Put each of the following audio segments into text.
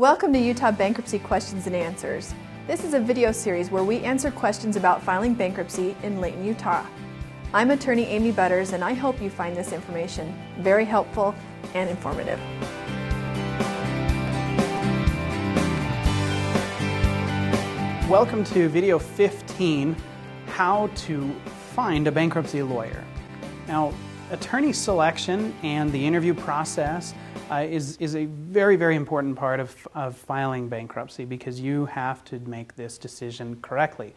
Welcome to Utah Bankruptcy Questions and Answers. This is a video series where we answer questions about filing bankruptcy in Layton, Utah. I'm attorney Amy Butters, and I hope you find this information very helpful and informative. Welcome to video 15, how to find a bankruptcy lawyer. Now, attorney selection and the interview process is a very, very important part of filing bankruptcy because you have to make this decision correctly.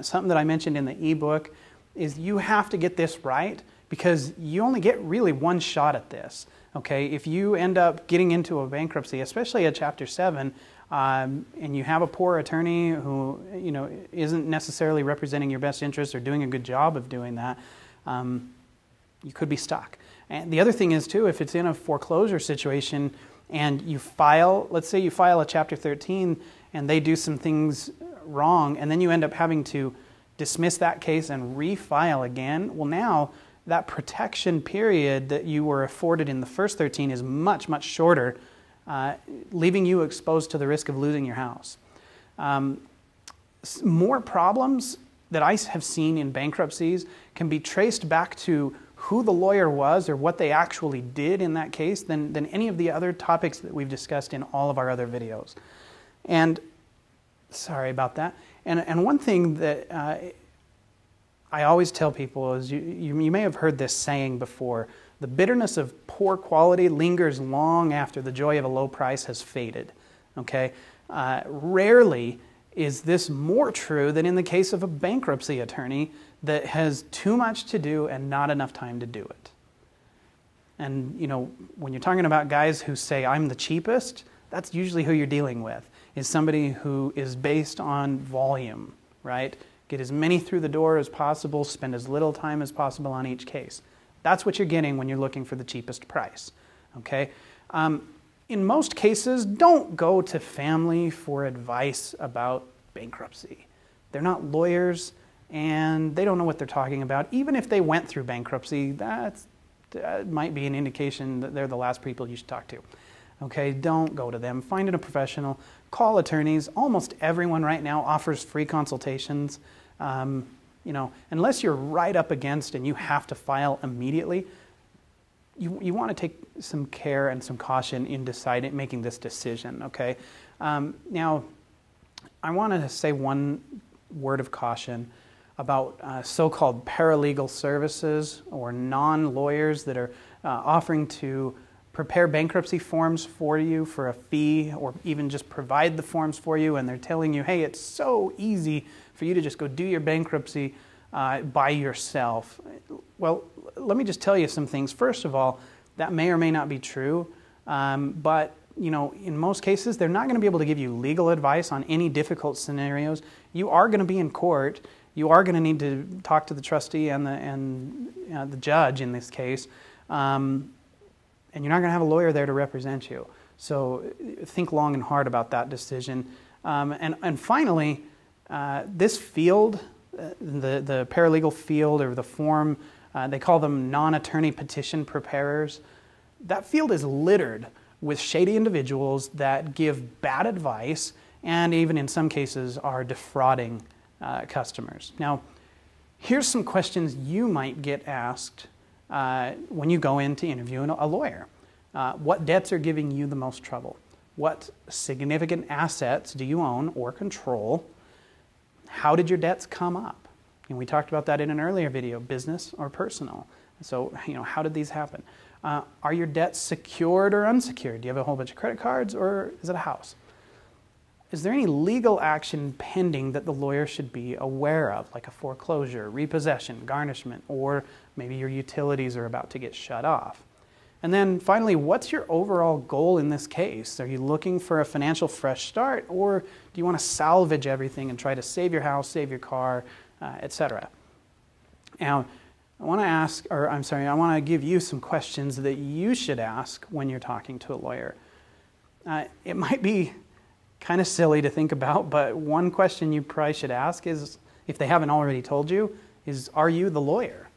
Something that I mentioned in the ebook is you have to get this right because you only get really one shot at this. Okay, if you end up getting into a bankruptcy, especially a Chapter 7, and you have a poor attorney who isn't necessarily representing your best interests or doing a good job of doing that, you could be stuck. And the other thing is too, if it's in a foreclosure situation and you file, let's say you file a Chapter 13 and they do some things wrong and then you end up having to dismiss that case and refile again, well now that protection period that you were afforded in the first 13 is much, much shorter, leaving you exposed to the risk of losing your house. More problems that I have seen in bankruptcies can be traced back to who the lawyer was or what they actually did in that case than any of the other topics that we've discussed in all of our other videos. And sorry about that. And one thing that I always tell people is you may have heard this saying before, the bitterness of poor quality lingers long after the joy of a low price has faded. Okay? Rarely is this more true than in the case of a bankruptcy attorney that has too much to do and not enough time to do it. And when you're talking about guys who say, I'm the cheapest, that's usually who you're dealing with, is somebody who is based on volume, right? Get as many through the door as possible, spend as little time as possible on each case. That's what you're getting when you're looking for the cheapest price, okay? In most cases, don't go to family for advice about bankruptcy. They're not lawyers, and they don't know what they're talking about. Even if they went through bankruptcy, that might be an indication that they're the last people you should talk to. Okay, don't go to them. Find a professional. Call attorneys. Almost everyone right now offers free consultations. Unless you're right up against and you have to file immediately, you want to take some care and some caution in making this decision, okay? Now, I want to say one word of caution about so-called paralegal services or non-lawyers that are offering to prepare bankruptcy forms for you for a fee or even just provide the forms for you, and they're telling you, hey, it's so easy for you to just go do your bankruptcy by yourself. Well, let me just tell you some things. First of all, that may or may not be true, but in most cases, they're not going to be able to give you legal advice on any difficult scenarios. You are going to be in court. You are going to need to talk to the trustee and the judge in this case, and you're not going to have a lawyer there to represent you. So think long and hard about that decision. And finally, this field, the paralegal field or the form, they call them non-attorney petition preparers. That field is littered with shady individuals that give bad advice and even in some cases are defrauding customers. Now, here's some questions you might get asked when you go in to interview a lawyer. What debts are giving you the most trouble? What significant assets do you own or control? How did your debts come up? And we talked about that in an earlier video, business or personal. So, how did these happen? Are your debts secured or unsecured? Do you have a whole bunch of credit cards or is it a house? Is there any legal action pending that the lawyer should be aware of, like a foreclosure, repossession, garnishment, or maybe your utilities are about to get shut off? And then finally, what's your overall goal in this case? Are you looking for a financial fresh start, or do you want to salvage everything and try to save your house, save your car, etc.? Now, I want to give you some questions that you should ask when you're talking to a lawyer. It might be kind of silly to think about, but one question you probably should ask is, if they haven't already told you, is, are you the lawyer?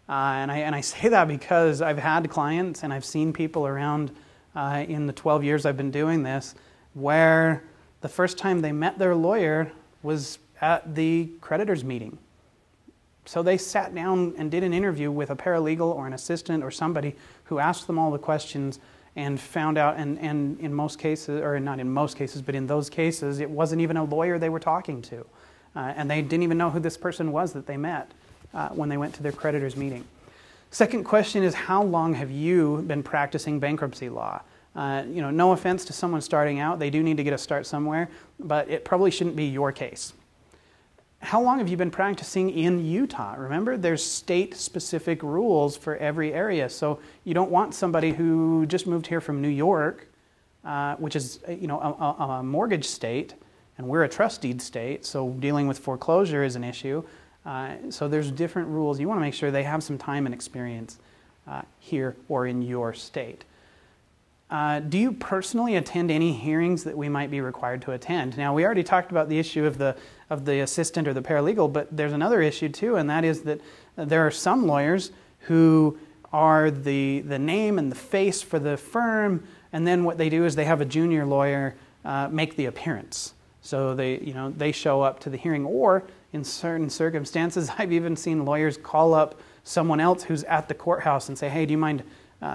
And I say that because I've had clients and I've seen people around in the 12 years I've been doing this where the first time they met their lawyer was at the creditors meeting. So they sat down and did an interview with a paralegal or an assistant or somebody who asked them all the questions and found out, and in most cases, or not in most cases, but in those cases, it wasn't even a lawyer they were talking to. And they didn't even know who this person was that they met when they went to their creditors meeting. Second question is, how long have you been practicing bankruptcy law? No offense to someone starting out, they do need to get a start somewhere, but it probably shouldn't be your case. How long have you been practicing in Utah? Remember, there's state-specific rules for every area, so you don't want somebody who just moved here from New York, which is a mortgage state, and we're a trust deed state, so dealing with foreclosure is an issue. So there's different rules. You want to make sure they have some time and experience here or in your state. Do you personally attend any hearings that we might be required to attend? Now, we already talked about the issue of the assistant or the paralegal, but there's another issue too, and that is that there are some lawyers who are the name and the face for the firm, and then what they do is they have a junior lawyer make the appearance. So they show up to the hearing, or in certain circumstances, I've even seen lawyers call up someone else who's at the courthouse and say, hey, do you mind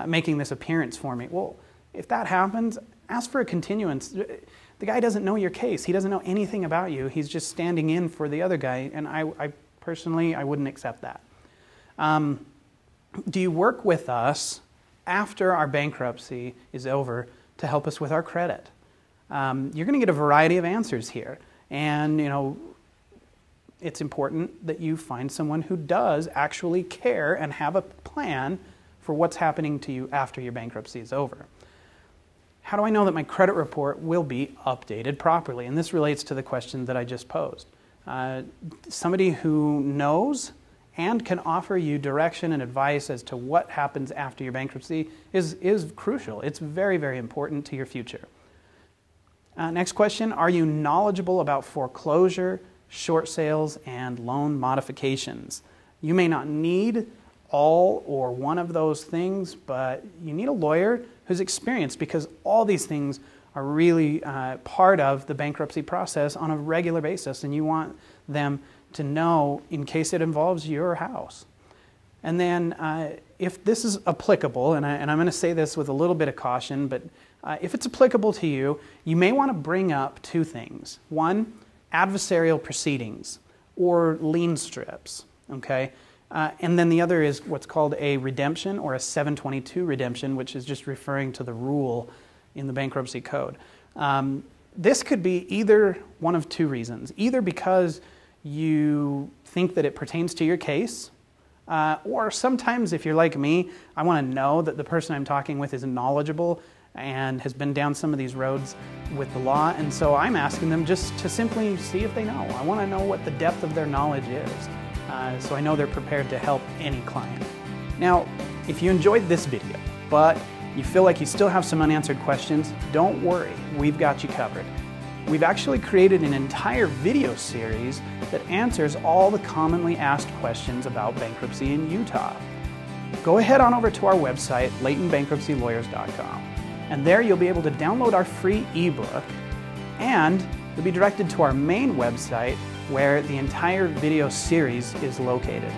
making this appearance for me? Well, if that happens, ask for a continuance. The guy doesn't know your case. He doesn't know anything about you. He's just standing in for the other guy, and I personally wouldn't accept that. Do you work with us after our bankruptcy is over to help us with our credit? You're going to get a variety of answers here, and it's important that you find someone who does actually care and have a plan for what's happening to you after your bankruptcy is over. How do I know that my credit report will be updated properly? And this relates to the question that I just posed. Somebody who knows and can offer you direction and advice as to what happens after your bankruptcy is crucial. It's very, very important to your future. Next question, are you knowledgeable about foreclosure, short sales, and loan modifications? You may not need all or one of those things, but you need a lawyer who's experienced, because all these things are really part of the bankruptcy process on a regular basis, and you want them to know in case it involves your house. And then if this is applicable, and I'm going to say this with a little bit of caution, but if it's applicable to you, you may want to bring up two things. One, adversarial proceedings or lien strips, okay? And then the other is what's called a redemption or a 722 redemption, which is just referring to the rule in the bankruptcy code. This could be either one of two reasons. Either because you think that it pertains to your case, or sometimes if you're like me, I want to know that the person I'm talking with is knowledgeable and has been down some of these roads with the law, and so I'm asking them just to simply see if they know. I want to know what the depth of their knowledge is. So I know they're prepared to help any client. Now, if you enjoyed this video, but you feel like you still have some unanswered questions, don't worry, we've got you covered. We've actually created an entire video series that answers all the commonly asked questions about bankruptcy in Utah. Go ahead on over to our website, LaytonBankruptcyLawyers.com, and there you'll be able to download our free ebook, and you'll be directed to our main website where the entire video series is located.